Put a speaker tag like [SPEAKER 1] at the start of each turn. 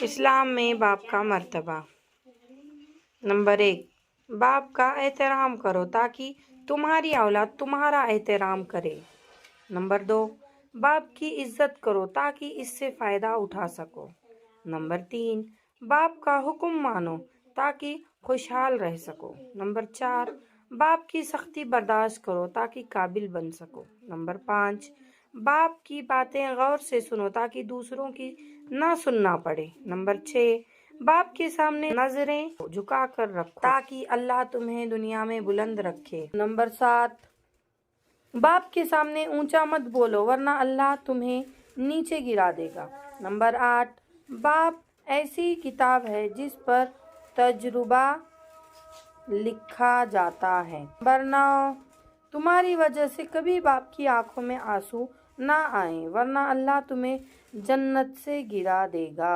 [SPEAKER 1] इस्लाम में बाप का मर्तबा। नंबर 1, बाप का एहतराम करो ताकि तुम्हारी औलाद तुम्हारा एहतराम करे। नंबर 2, बाप की इज्जत करो ताकि इससे फ़ायदा उठा सको। नंबर 3, बाप का हुक्म मानो ताकि खुशहाल रह सको। नंबर 4, बाप की सख्ती बर्दाश्त करो ताकि काबिल बन सको। नंबर 5, बाप की बातें गौर से सुनो ताकि दूसरों की ना सुनना पड़े। नंबर 6, बाप के सामने नजरें झुका कर रखो ताकि अल्लाह तुम्हें दुनिया में बुलंद रखे। नंबर 7, बाप के सामने ऊंचा मत बोलो वरना अल्लाह तुम्हें नीचे गिरा देगा। नंबर 8, बाप ऐसी किताब है जिस पर तजुर्बा लिखा जाता है। नंबर 9, तुम्हारी वजह से कभी बाप की आंखों में आंसू ना आए वरना अल्लाह तुम्हें जन्नत से गिरा देगा।